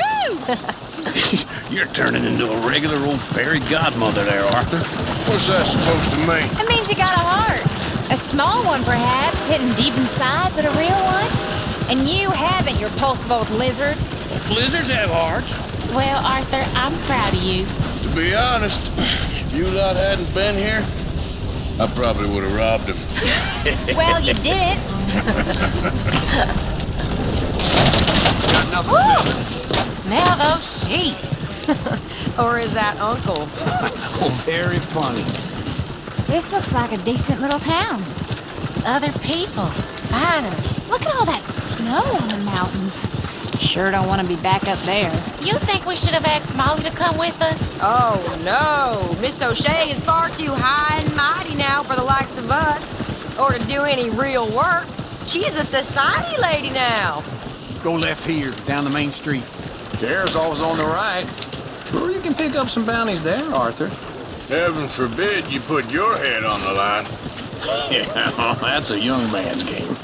You're turning into a regular old fairy godmother there, Arthur. What's that supposed to mean? It means you got a heart. A small one, perhaps, hidden deep inside, but a real one. And you haven't, you repulsive old lizard. Lizards have hearts. Well, Arthur, I'm proud of you. To be honest, if you lot hadn't been here, I probably would have robbed him. Well, you did it. Smell those sheep. Or is that Uncle? Oh, very funny. This looks like a decent little town. Other people. Finally. Look at all that snow on the mountains. Sure don't want to be back up there. You think we should have asked Molly to come with us? Oh, no. Miss O'Shea is far too high and mighty now for the likes of us. Or to do any real work. She's a society lady now. Go left here, down the main street. Sheriff's always on the right. Sure you can pick up some bounties there, Arthur. Heaven forbid you put your head on the line. Yeah, that's a young man's game.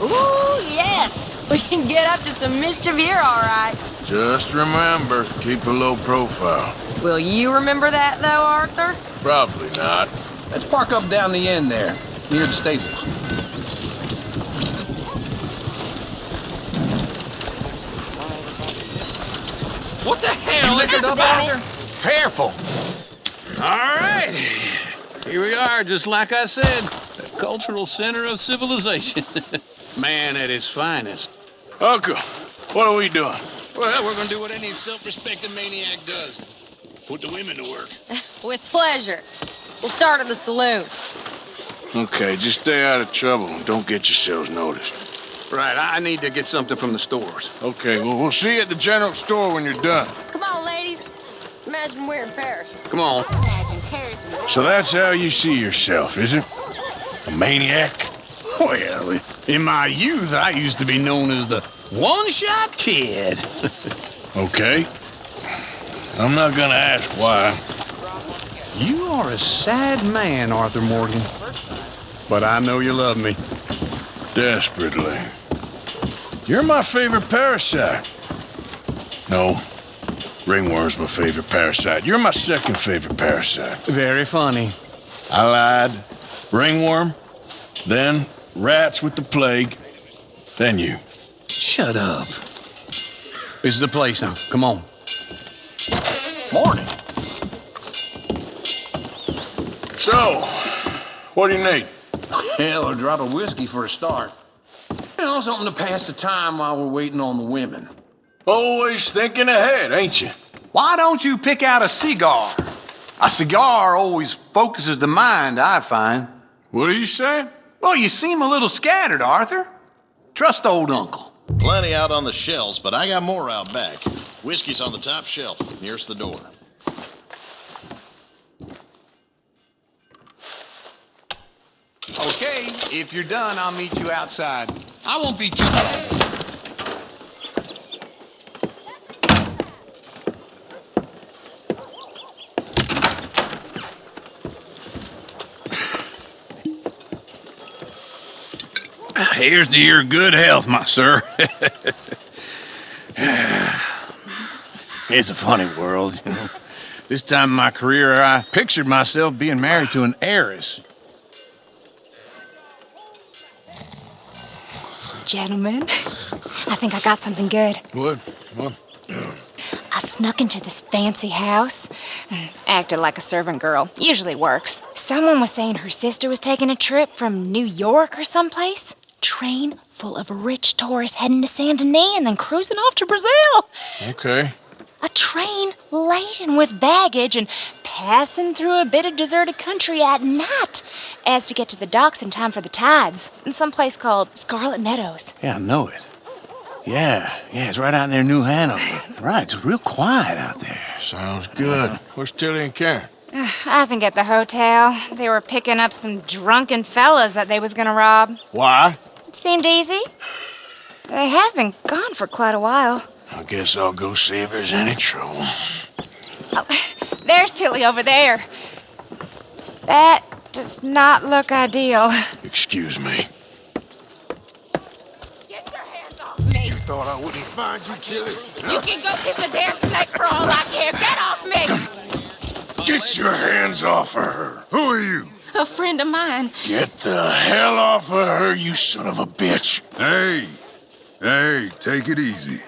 Ooh, yes. We can get up to some mischief here, all right. Just remember, keep a low profile. Will you remember that, though, Arthur? Probably not. Let's park up down the end there, near the stables. What the hell? Liquored up, Arthur? Careful. All right. Here we are, just like I said. The cultural center of civilization. Man at his finest. Uncle, what are we doing? Well, we're gonna do what any self-respecting maniac does. Put the women to work. With pleasure. We'll start at the saloon. Okay, just stay out of trouble and don't get yourselves noticed. Right, I need to get something from the stores. Okay, well, we'll see you at the general store when you're done. Come on, ladies. Imagine we're in Paris. Come on. Imagine Paris. So that's how you see yourself, is it? A maniac? Well, in my youth, I used to be known as the one-shot kid. Okay. I'm not gonna ask why. You are a sad man, Arthur Morgan. But I know you love me. Desperately. You're my favorite parasite. No, ringworm's my favorite parasite. You're my second favorite parasite. Very funny. I lied. Ringworm, then rats with the plague, then you. Shut up. This is the place now. Come on. Morning. So, what do you need? Hell, a drop of whiskey for a start. You know, something to pass the time while we're waiting on the women. Always thinking ahead, ain't you? Why don't you pick out a cigar? A cigar always focuses the mind, I find. What are you saying? Well, you seem a little scattered, Arthur. Trust old uncle. Plenty out on the shelves, but I got more out back. Whiskey's on the top shelf, nearest the door. Okay, if you're done, I'll meet you outside. I won't be too long. Here's to your good health, my sir. It's a funny world, you know. This time in my career, I pictured myself being married to an heiress. Gentlemen, I think I got something good. What? Come on. I snuck into this fancy house, acted like a servant girl. Usually works. Someone was saying her sister was taking a trip from New York or someplace. Train full of rich tourists heading to Saint Denis and then cruising off to Brazil. Okay. A train laden with baggage and passing through a bit of deserted country at night as to get to the docks in time for the tides in some place called Scarlet Meadows. Yeah, I know it. Yeah, it's right out near New Hanover. Right, it's real quiet out there. Sounds good. Where's Tilly and Karen? I think at the hotel. They were picking up some drunken fellas that they was gonna rob. Why? It seemed easy. They have been gone for quite a while. I guess I'll go see if there's any trouble. Oh, there's Tilly over there. That does not look ideal. Excuse me. Get your hands off me. You thought I wouldn't find you, Tilly? You can go kiss a damn snake for all I care. Get off me! Get your hands off of her. Who are you? A friend of mine. Get the hell off of her, you son of a bitch. Hey, take it easy.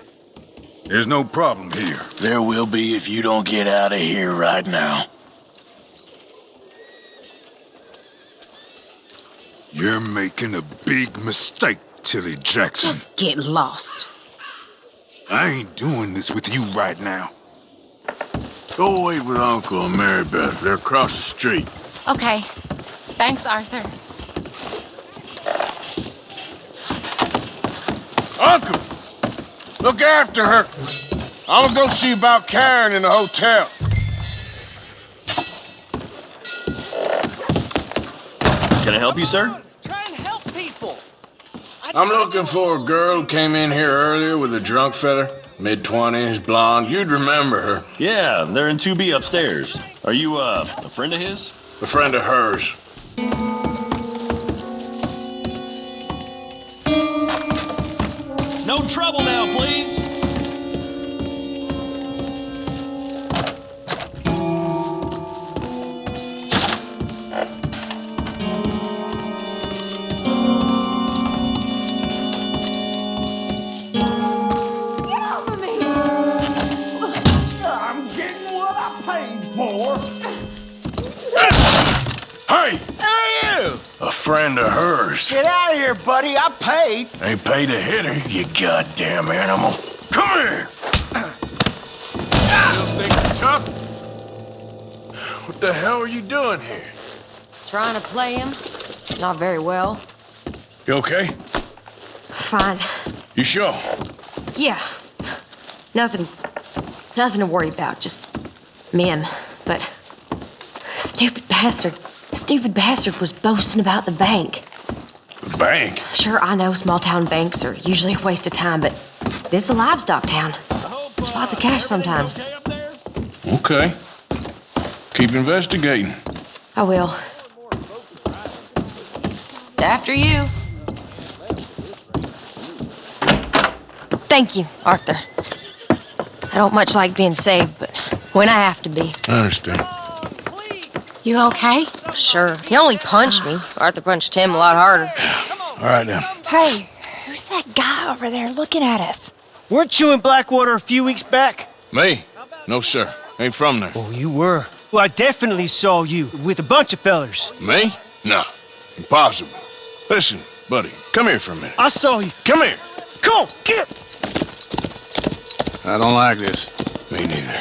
There's no problem here. There will be if you don't get out of here right now. You're making a big mistake, Tilly Jackson. Just get lost. I ain't doing this with you right now. Go wait with Uncle and Mary Beth. They're across the street. Okay. Thanks, Arthur. Uncle! Look after her. I'm gonna go see about Karen in the hotel. Can I help you, sir? Try and help people. I'm looking for a girl who came in here earlier with a drunk fella. Mid-20s, blonde. You'd remember her. Yeah, they're in 2B upstairs. Are you, a friend of his? A friend of hers. No trouble now, please. I'm getting what I paid for. Hey! Who are you? A friend of hers. Get out of here, buddy. I paid. Ain't paid to hit her, you goddamn animal. Come here! Still think you're tough? What the hell are you doing here? Trying to play him. Not very well. You okay? Fine. You sure? Yeah. Nothing to worry about. Just men. But stupid bastard was boasting about the bank. The bank. Sure, I know small town banks are usually a waste of time, but this is a livestock town. There's lots of cash sometimes. Okay. Keep investigating. I will. After you. Thank you, Arthur. I don't much like being saved, but when I have to be. I understand. You okay? Sure. He only punched me. Arthur punched him a lot harder. All right, then. Hey, who's that guy over there looking at us? Weren't you in Blackwater a few weeks back? Me? No, sir. Ain't from there. Oh, you were. Well, I definitely saw you with a bunch of fellers. Me? No. Impossible. Listen, buddy, come here for a minute. I saw you. Come here. Come on, get! I don't like this. Me neither.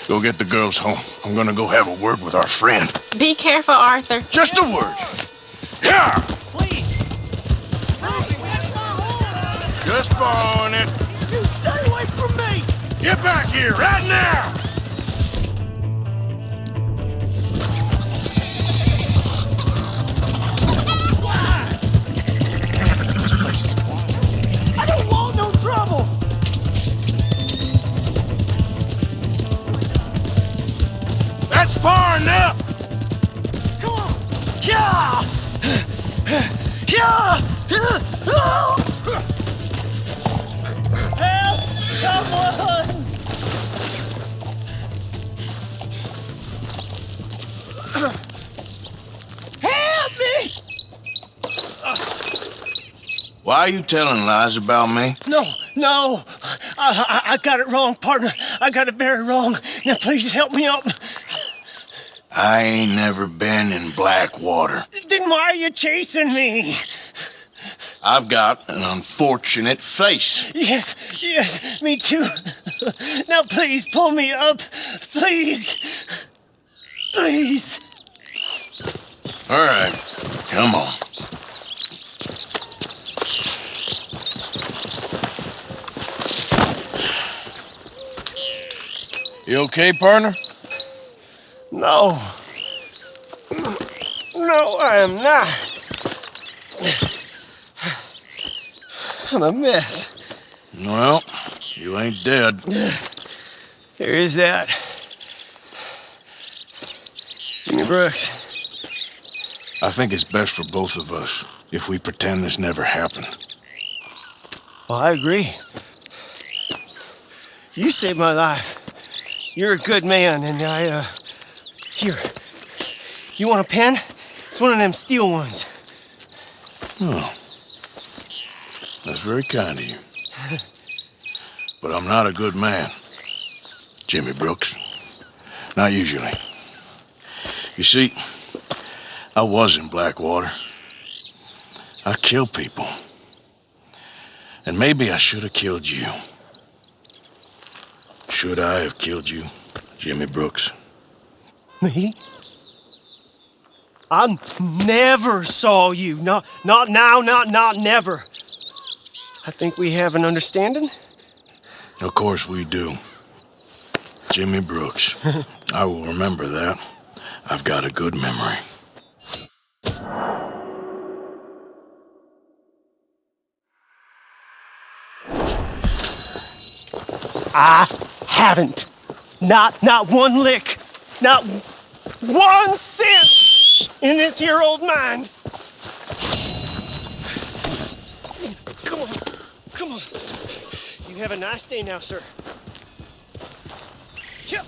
Go get the girls home. I'm gonna go have a word with our friend. Be careful, Arthur. Just a word. Yeah! Please! Just borrowing it. You stay away from me! Get back here right now! I don't want no trouble! That's far enough! Come on! Yeah! Yeah! Help someone! Help me! Why are you telling lies about me? No. I got it wrong, partner. I got it very wrong. Now, please help me out. I ain't never been in Blackwater. Then why are you chasing me? I've got an unfortunate face. Yes, me too. Now, please, pull me up. Please. Please. All right, come on. You okay, partner? No. No, I am not. I'm a mess. Well, you ain't dead. There is that. Jimmy Brooks. I think it's best for both of us if we pretend this never happened. Well, I agree. You saved my life. You're a good man, and Here. You want a pen? It's one of them steel ones. Oh. That's very kind of you. But I'm not a good man, Jimmy Brooks. Not usually. You see, I was in Blackwater. I killed people. And maybe I should have killed you. Should I have killed you, Jimmy Brooks? Me? I never saw you. Not now, not never. I think we have an understanding. Of course we do. Jimmy Brooks. I will remember that. I've got a good memory. I haven't. Not one lick. Not 1 cent in this here old mine. Come on. You have a nice day now, sir. Yep.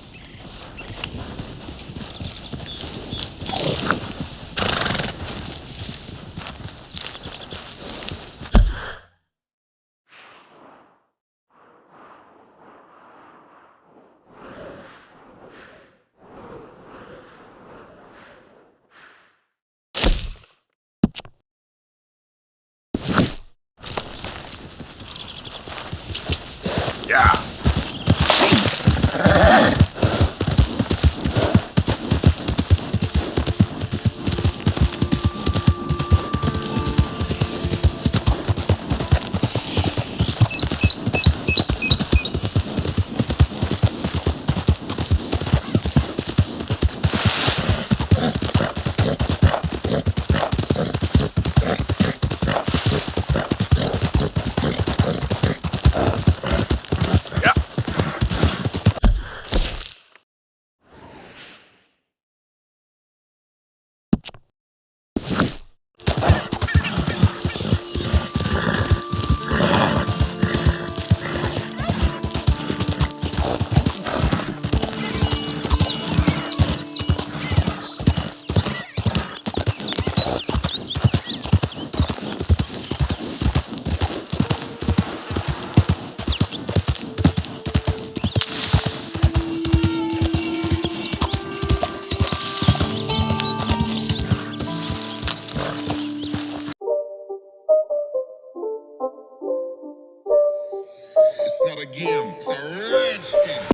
Yeah. It's not a game, it's a rich thing.